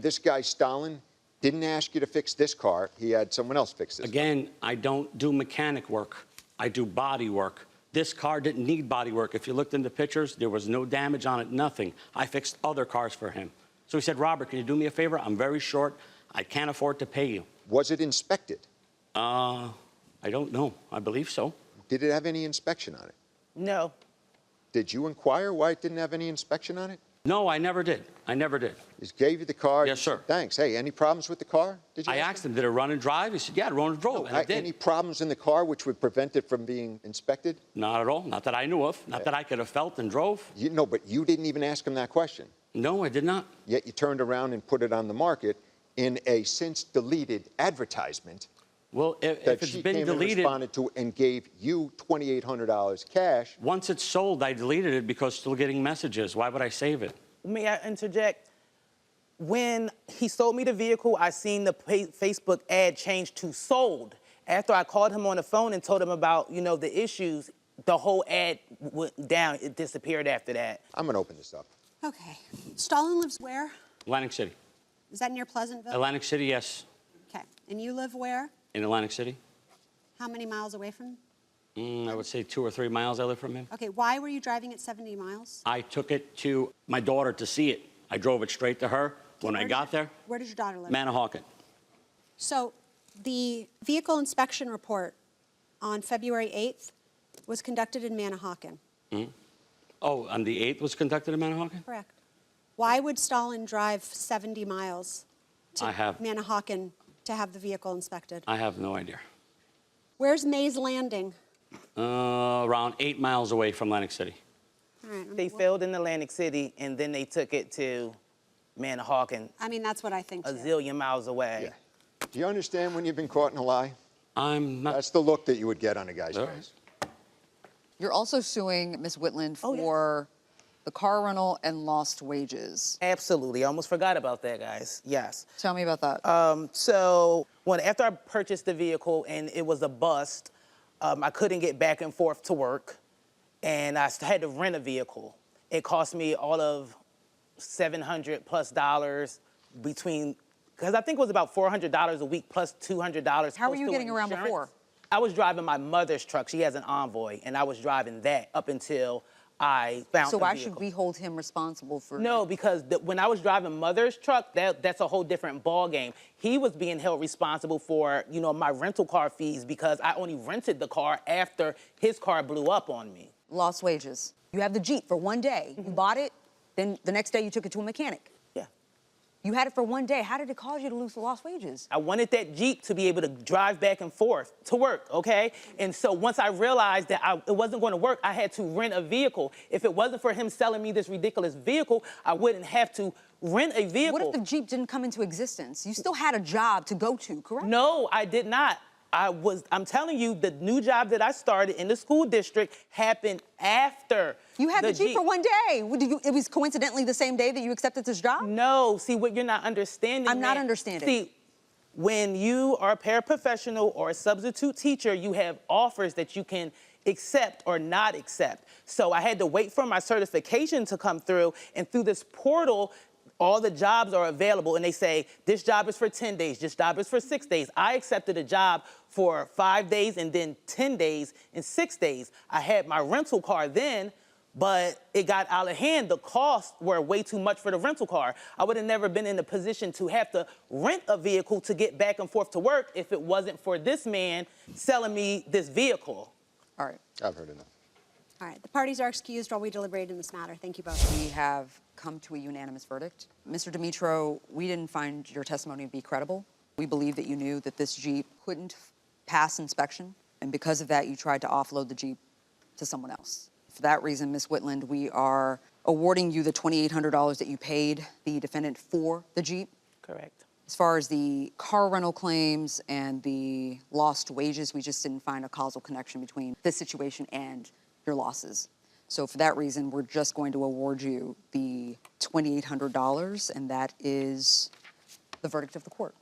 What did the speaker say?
this guy, Stalin, didn't ask you to fix this car. He had someone else fix this. Again, I don't do mechanic work. I do body work. This car didn't need body work. If you looked in the pictures, there was no damage on it, nothing. I fixed other cars for him. So he said, Robert, can you do me a favor? I'm very short. I can't afford to pay you. Was it inspected? I don't know. I believe so. Did it have any inspection on it? No. Did you inquire why it didn't have any inspection on it? No, I never did. I never did. He gave you the car. Yes, sir. Thanks. Hey, any problems with the car? Did you? I asked him, did it run and drive? He said, yeah, it run and drove. And it did. Any problems in the car which would prevent it from being inspected? Not at all. Not that I knew of. Not that I could have felt and drove. No, but you didn't even ask him that question. No, I did not. Yet you turned around and put it on the market in a since deleted advertisement. Well, if it's been deleted, responded to and gave you $2,800 cash. Once it's sold, I deleted it because still getting messages. Why would I save it? May I interject? When he sold me the vehicle, I seen the Facebook ad change to sold. After I called him on the phone and told him about, you know, the issues, the whole ad went down. It disappeared after that. I'm going to open this up. Okay. Stalin lives where? Atlantic City. Is that near Pleasantville? Atlantic City, yes. Okay. And you live where? In Atlantic City. How many miles away from? I would say 2 or 3 miles I live from him. Okay. Why were you driving at 70 miles? I took it to my daughter to see it. I drove it straight to her. When I got there, where does your daughter live? Manahawkin. So the vehicle inspection report on February 8th was conducted in Manahawkin. Mm-hmm. Oh, on the 8th was conducted in Manahawkin? Correct. Why would Stalin drive 70 miles to Manahawkin to have the vehicle inspected? I have no idea. Where's Mays Landing? Around 8 miles away from Atlantic City. All right. They failed in Atlantic City, and then they took it to Manahawkin. I mean, that's what I think, a zillion miles away. Yeah. Do you understand when you've been caught in a lie? I'm not. That's the look that you would get on a guy's face. You're also suing Ms. Whitland for the car rental and lost wages. Absolutely. I almost forgot about that, guys. Yes. Tell me about that. So after I purchased the vehicle and it was a bust, I couldn't get back and forth to work, and I had to rent a vehicle. It cost me all of $700+ between, because I think it was about $400 a week plus $200. How were you getting around before? I was driving my mother's truck. She has an Envoy, and I was driving that up until I found the vehicle. So why should we hold him responsible for? No, because when I was driving mother's truck, that's a whole different ball game. He was being held responsible for, you know, my rental car fees because I only rented the car after his car blew up on me. Lost wages. You have the Jeep for one day. You bought it, then the next day you took it to a mechanic. Yeah. You had it for one day. How did it cause you to lose the lost wages? I wanted that Jeep to be able to drive back and forth to work, okay? And so once I realized that it wasn't going to work, I had to rent a vehicle. If it wasn't for him selling me this ridiculous vehicle, I wouldn't have to rent a vehicle. What if the Jeep didn't come into existence? You still had a job to go to, correct? No, I did not. I'm telling you, the new job that I started in the school district happened after. You had the Jeep for one day. It was coincidentally the same day that you accepted this job? No, see, what you're not understanding. I'm not understanding. See, when you are a paraprofessional or a substitute teacher, you have offers that you can accept or not accept. So I had to wait for my certification to come through, and through this portal, all the jobs are available, and they say, this job is for 10 days, this job is for 6 days. I accepted a job for 5 days and then 10 days and 6 days. I had my rental car then, but it got out of hand. The costs were way too much for the rental car. I would have never been in a position to have to rent a vehicle to get back and forth to work if it wasn't for this man selling me this vehicle. All right. I've heard enough. All right. The parties are excused while we deliberate in this matter. Thank you both. We have come to a unanimous verdict. Mr. Dimitro, we didn't find your testimony to be credible. We believe that you knew that this Jeep couldn't pass inspection, and because of that, you tried to offload the Jeep to someone else. For that reason, Ms. Whitland, we are awarding you the $2,800 that you paid the defendant for the Jeep. Correct. As far as the car rental claims and the lost wages, we just didn't find a causal connection between this situation and your losses. So for that reason, we're just going to award you the $2,800, and that is the verdict of the court.